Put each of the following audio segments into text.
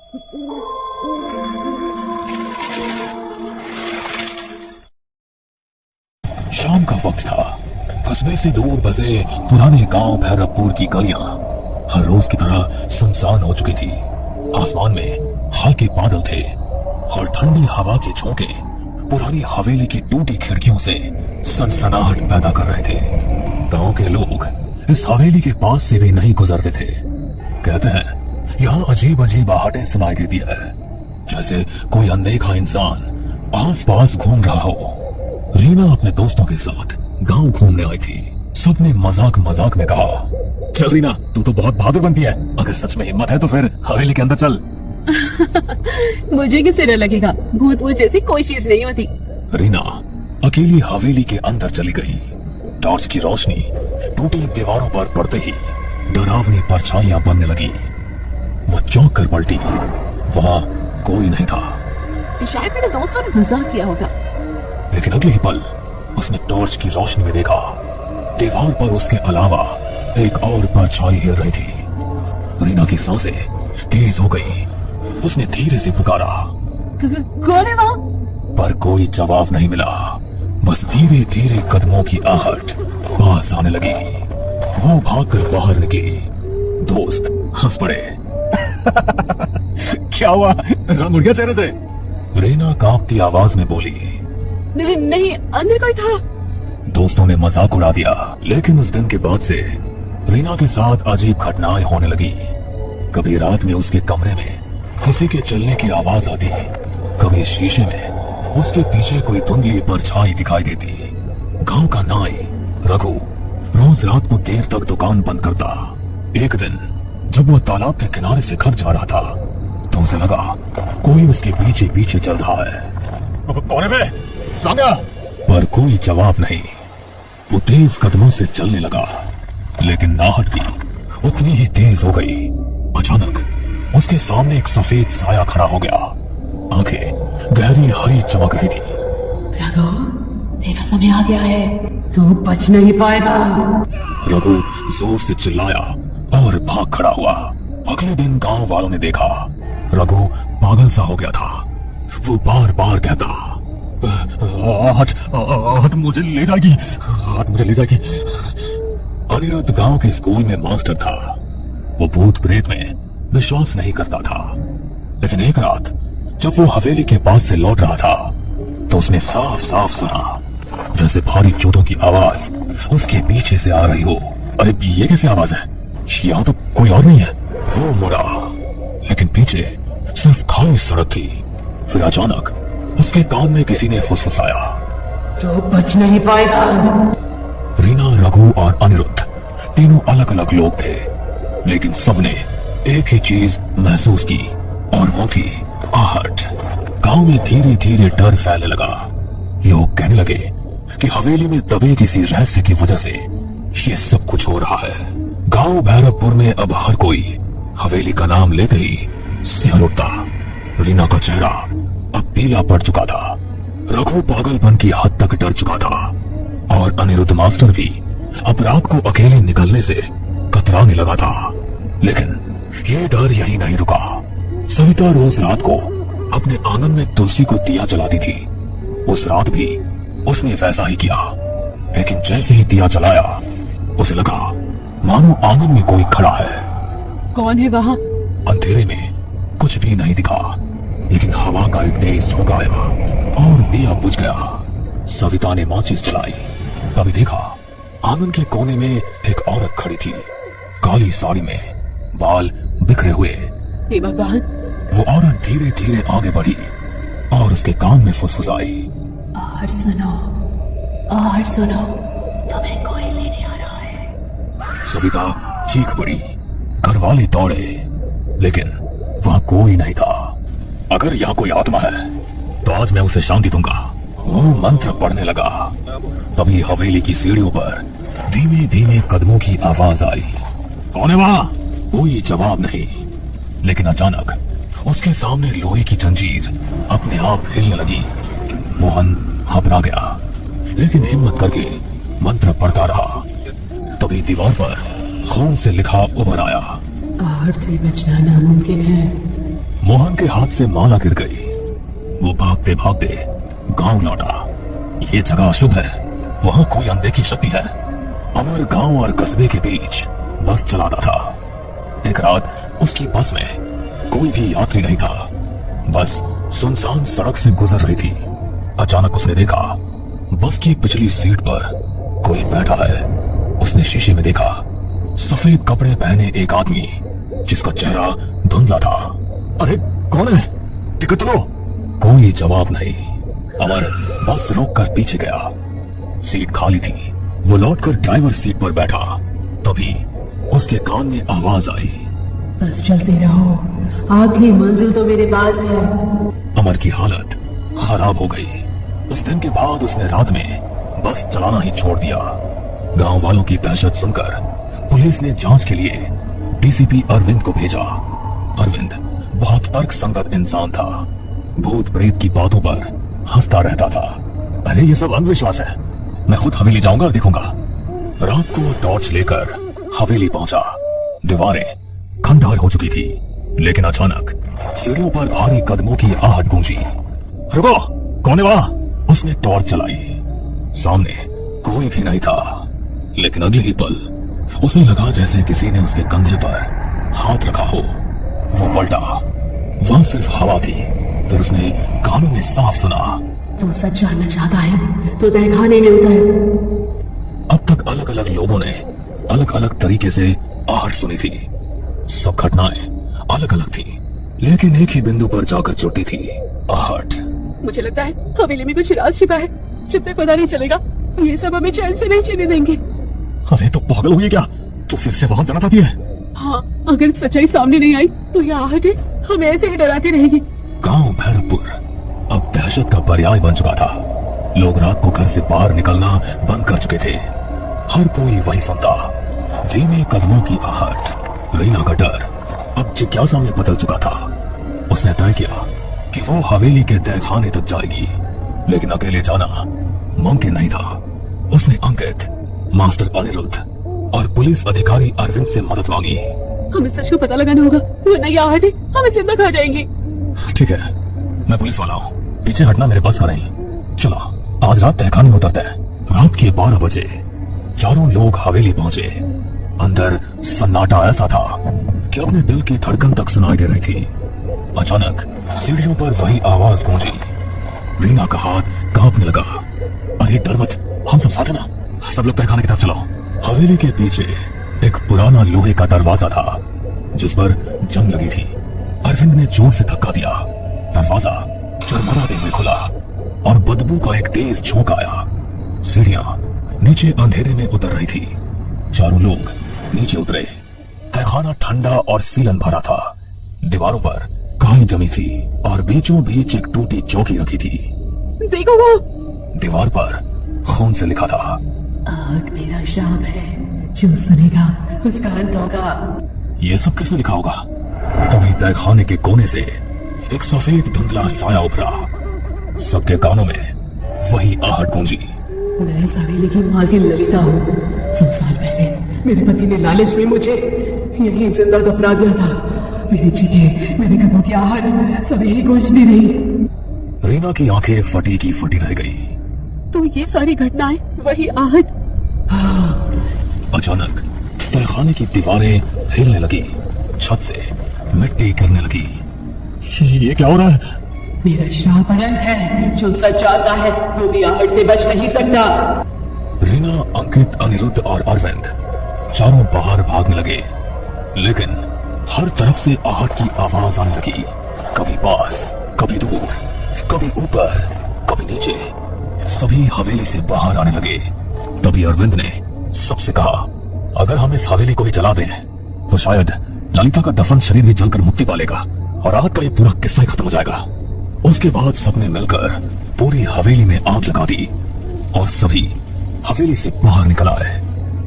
शाम का वक्त था। कस्बे से दूर बसे पुराने गांव भैरवपुर की गलियां हर रोज की तरह सुनसान हो चुकी थी। आसमान में हल्के बादल थे और ठंडी हवा के झोंके पुरानी हवेली की टूटी खिड़कियों से सनसनाहट पैदा कर रहे थे। गांव के लोग इस हवेली के पास से भी नहीं गुजरते थे। कहते हैं यहाँ अजीब अजीब आहटें सुनाई देती है, जैसे कोई अनदेखा इंसान आस पास घूम रहा हो। रीना अपने दोस्तों के साथ गांव घूमने आई थी। सबने मजाक मजाक में कहा, चल रीना, तू तो बहुत बहादुर बनती है। अगर सच में हिम्मत है तो फिर हवेली के अंदर चल। मुझे किसे डर लगेगा, भूत वूत जैसी कोई चीज नहीं होती। रीना अकेली हवेली के अंदर चली गई। टॉर्च की रोशनी टूटी दीवारों पर पड़ते ही डरावनी परछाइयां बनने लगी। वो चौंक कर पलटी, वहां कोई नहीं था। शायद मेरे दोस्तों ने मजाक किया होगा। लेकिन अगले ही पल उसने टॉर्च की रोशनी में देखा, दीवार पर उसके अलावा एक और परछाई हिल रही थी। रीना की सांसें तेज हो गई। उसने धीरे से पुकारा, कौन है वहाँ? पर कोई जवाब नहीं मिला। बस धीरे धीरे कदमों की आहट पास आने लगी। वो भागकर बाहर निकली। दोस्त हंस पड़े। क्या हुआ, रंग उड़ गया चेहरे से? रीना कांपती आवाज में बोली, नहीं, अंदर कोई था। दोस्तों ने मजाक उड़ा दिया। लेकिन उस दिन के बाद से रीना के साथ अजीब घटनाएं होने लगी। कभी रात में उसके कमरे में किसी के चलने की आवाज आती, कभी शीशे में उसके पीछे कोई धुंधली परछाई दिखाई देती। गांव का नाई रघु रोज रात को देर तक दुकान बंद करता। एक दिन जब वह तालाब के किनारे से घर जा रहा था तो उसे लगा कोई उसके पीछे पीछे चल रहा है। कौन है बे? सामने आ। पर कोई जवाब नहीं। वो तेज कदमों से चलने लगा, लेकिन नाहट भी उतनी ही तेज हो गई। अचानक उसके सामने एक सफेद साया खड़ा हो गया। आंखें गहरी हरी चमक रही थी। रघु, तेरा समय आ गया है, तू बच नहीं पाएगा। रघु जोर से चिल्लाया और भाग खड़ा हुआ। अगले दिन गांव वालों ने देखा रघु पागल सा हो गया था। वो बार बार कहता, आहट मुझे ले जाएगी, आहट मुझे ले जाएगी। अनिरुद्ध गांव के स्कूल में मास्टर था। वो भूत प्रेत में विश्वास नहीं करता था। लेकिन एक रात जब वो हवेली के पास से लौट रहा था तो उसने साफ साफ सुना जैसे भारी जूतों की आवाज उसके पीछे से आ रही हो। अरे ये कैसी आवाज है? यहाँ तो कोई और नहीं है। वो मुड़ा, लेकिन पीछे सिर्फ खाली सड़क थी। फिर अचानक उसके कान में किसी ने फुसफुसाया, तो बच नहीं पाएगा। रीना, रघु और अनिरुद्ध तीनों अलग अलग लोग थे, लेकिन सबने एक ही चीज महसूस की और वो थी आहट। गांव में धीरे धीरे डर फैलने लगा। लोग कहने लगे कि हवेली में दबे किसी रहस्य की वजह से ये सब कुछ हो रहा है। गांव भैरवपुर में अब हर कोई हवेली का नाम लेते ही सिहर उठता। रीना का चेहरा अब पीला पड़ चुका था। रघु पागलपन की हद तक डर चुका था और अनिरुद्ध मास्टर भी अब रात को अकेले निकलने से कतराने लगा था। लेकिन ये डर यही नहीं रुका। सविता रोज रात को अपने आंगन में तुलसी को दिया जलाती थी। उस रात भी उसने वैसा ही किया, लेकिन जैसे ही दिया जलाया उसे लगा मानो आंगन में कोई खड़ा है। कौन है वहाँ? अंधेरे में कुछ भी नहीं दिखा, लेकिन हवा का एक तेज झोंका आया और दिया बुझ गया। सविता ने माचिस जलाई। तभी देखा आंगन के कोने में एक औरत खड़ी थी, काली साड़ी में, बाल बिखरे हुए। हे भगवान! वो औरत धीरे धीरे आगे बढ़ी और उसके कान में फुसफुसाई, आहट सुनो, आहट सुनो, तुम्हें कोई लेने आ रहा है। सविता चीख पड़ी। घर वाले दौड़े, लेकिन वहां कोई नहीं था। अगर यहाँ कोई आत्मा है तो आज मैं उसे शांति दूंगा। वो मंत्र पढ़ने लगा। तभी हवेली की सीढ़ियों पर धीमे धीमे कदमों की आवाज आई। कौन है वहां? कोई जवाब नहीं। लेकिन अचानक उसके सामने लोहे की जंजीर अपने आप हिलने लगी। मोहन घबरा गया, लेकिन हिम्मत करके मंत्र पढ़ता रहा। तभी दीवार पर खून से लिखा उभर आया, आहट से बचना नामुमकिन है। मोहन के हाथ से माला गिर गई। वो भागते भागते गांव लौटा। ये जगह अशुभ है, वहां कोई अनदेखी शक्ति है। अमर गांव और कस्बे के बीच बस चलाता था। एक रात उसकी बस में कोई भी यात्री नहीं था। बस सुनसान सड़क से गुजर रही थी। अचानक उसने देखा बस की पिछली सीट पर कोई बैठा है। उसने शीशे में देखा सफेद कपड़े पहने एक आदमी जिसका चेहरा धुंधला था। अरे कौन है? टिकट लो। कोई जवाब नहीं। अमर बस रोककर पीछे गया। सीट खाली थी। वो लौटकर ड्राइवर सीट पर बैठा। तभी उसके कान में आवाज आई, बस चलते रहो, आखिरी मंजिल तो मेरे पास है। अमर की हालत खराब हो गई। उस दिन के बाद उसने रात में बस चलाना ही छोड़ दिया। गांव वालों की दहशत सुनकर पुलिस ने जांच के लिए डीसीपी अरविंद को भेजा। अरविंद बहुत तर्कसंगत इंसान था। भूत प्रेत की बातों पर हंसता रहता था। अरे ये सब अंधविश्वास है, मैं खुद हवेली जाऊंगा और देखूंगा। रात को टॉर्च लेकर हवेली पहुंचा। दीवारें खंडहर हो चुकी थी, लेकिन अचानक सीढ़ियों पर भारी कदमों की आहट गूंजी। रुको, कौन है वहां? उसने टॉर्च चलाई। सामने कोई भी नहीं था, लेकिन अगले ही पल उसे लगा जैसे किसी ने उसके कंधे पर हाथ रखा हो। वो पलटा, वहां सिर्फ हवा थी। फिर उसने कानों में साफ सुना, तू सच जानना चाहता है तो तहखाने में उतर। अब तक अलग अलग लोगों ने अलग अलग तरीके से आहट सुनी थी। सब घटनाएं अलग अलग थी, लेकिन एक ही बिंदु पर जाकर जुटी थी, आहट। मुझे लगता है हवेली में कुछ राज छिपा है। जब तक पता नहीं चलेगा ये सब हमें चैन से नहीं जीने देंगे। अरे तो पागल हुई है क्या? तू फिर से वहां जाना चाहती है? हाँ, अगर सच्चाई सामने नहीं आई तो ये आहट है हमें ऐसे ही डराती रहेगी। गांव भैरवपुर अब दहशत का पर्याय बन चुका था। लोग रात को घर से बाहर निकलना बंद कर चुके थे। हर कोई वही सुनता, धीमे कदमों की आहट। रीना का डर अब जिज्ञासा में बदल चुका था। उसने तय किया कि वो हवेली के तहखाने तक जाएगी, लेकिन अकेले जाना मुमकिन नहीं था। उसने अंकित, मास्टर अनिरुद्ध और पुलिस अधिकारी अरविंद से मदद मांगी। हमें सच को पता लगाना होगा, वरना ये आहट है हमें जिंदा खा जाएंगी। ठीक है, मैं पुलिस वाला हूँ, पीछे हटना मेरे बस का नहीं। चलो आज रात तहखाने में उतरते हैं। रात के 12 बजे चारों लोग हवेली पहुंचे। अंदर सन्नाटा ऐसा था कि अपने दिल की धड़कन तक सुनाई दे रही थी। अचानक सीढ़ियों पर वही आवाज गूंजी। रीना का हाथ कांपने लगा। अरे डर मत, हम सब साथ हैं ना। सब लोग तहखाने की तरफ चलो। हवेली के पीछे एक पुराना लोहे का दरवाजा था जिस पर जंग लगी थी। अरविंद ने जोर से धक्का दिया। दरवाजा चरमराते हुए खुला और बदबू का एक तेज झोंका आया। सीढ़ियां नीचे अंधेरे में उतर रही थी। चारों लोग नीचे उतरे। तहखाना ठंडा और सीलन भरा था। दीवारों पर काई जमी थी और बीचों बीच एक टूटी चौकी रखी थी। देखो वो, दीवार पर खून से लिखा था, आहट मेरा श्राप है, जो सुनेगा उसका अंत होगा। ये सब किसने लिखा होगा? तभी तहखाने के कोने से एक सफेद धुंधला साया उभरा। सबके कानों में वही आहट गूंजी। मैं इस हवेली की मालकिन ललिता हूँ। 100 साल पहले मेरे पति ने लालच में मुझे यही जिंदा दफना दिया था। मेरी चीखें, मेरे कदमों की आहट सब यही गूंजती रही। रीना की आंखें फटी की फटी रह गई। तो ये सारी घटनाएं वही आहट। अचानक तहखाने की दीवारें हिलने लगी। छत से मिट्टी गिरने लगी। ये क्या हो रहा है? मेरा श्राप अनंत है। जो सच जानता है वो भी आहट से बच नहीं सकता। रीना, अंकित, अनिरुद्ध और अरविंद चारों बाहर भागने लगे, लेकिन हर तरफ से आहट की आवाज आने लगी। कभी पास, कभी दूर, कभी ऊपर, कभी नीचे। सभी हवेली से बाहर आने लगे। तभी अरविंद ने सबसे कहा, अगर हम इस हवेली को ही जला दें तो शायद ललिता का दफन शरीर भी जलकर मुक्ति पालेगा और आग का ये पूरा किस्सा ही खत्म हो जाएगा। उसके बाद सबने मिलकर पूरी हवेली में आग लगा दी और सभी हवेली से बाहर निकल आए।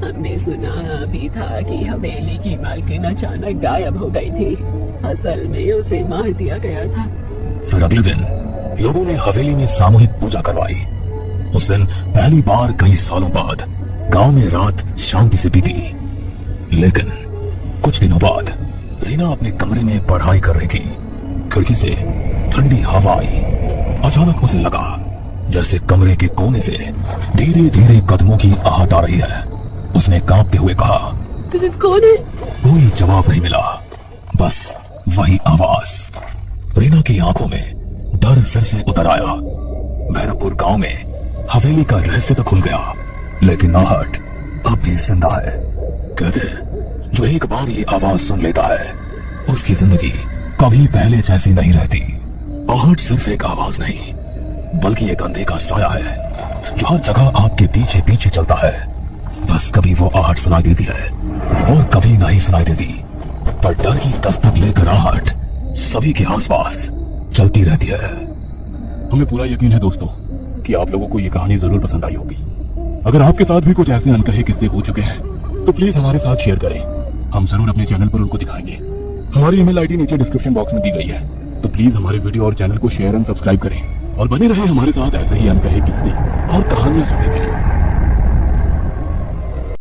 हमने सुना भी था कि हवेली की मालकिन अचानक गायब हो गई थी। असल में उसे मार दिया गया था। फिर अगले दिन लोगों ने हवेली में सामूहिक पूजा करवाई। उस दिन पहली बार कई सालों बाद गांव में रात शांति से बीती। लेकिन कुछ दिनों बाद रीना अपने कमरे में पढ़ाई कर रही थी। खिड़की से ठंडी हवा आई। अचानक उसे लगा जैसे कमरे के कोने से धीरे धीरे कदमों की आहट आ रही है। उसने कांपते हुए कहा, कौन है? कोई जवाब नहीं मिला, बस वही आवाज। रीना की आंखों में डर फिर से उतर आया। भैरवपुर गांव में हवेली का रहस्य तो खुल गया, लेकिन आहट अब भी जिंदा है। कहते हैं जो एक बार ये आवाज सुन लेता है उसकी जिंदगी कभी पहले जैसी नहीं रहती। आहट सिर्फ एक आवाज नहीं बल्कि एक अंधे का साया है जो हर जगह आपके पीछे पीछे चलता है। बस कभी वो आहट सुनाई देती है और कभी नहीं सुनाई देती, पर डर की दस्तक लेकर आहट सभी के आसपास चलती रहती है। हमें पूरा यकीन है दोस्तों कि आप लोगों को ये कहानी जरूर पसंद आई होगी। अगर आपके साथ भी कुछ ऐसे अनकहे किस्से हो चुके हैं तो प्लीज हमारे साथ शेयर करें, हम जरूर अपने चैनल पर उनको दिखाएंगे। हमारी ईमेल आईडी नीचे डिस्क्रिप्शन बॉक्स में दी गई है, तो प्लीज हमारे वीडियो और चैनल को शेयर एंड सब्सक्राइब करें और बने रहे हमारे साथ ऐसे ही अनकहे किस्से और कहानियां सुने।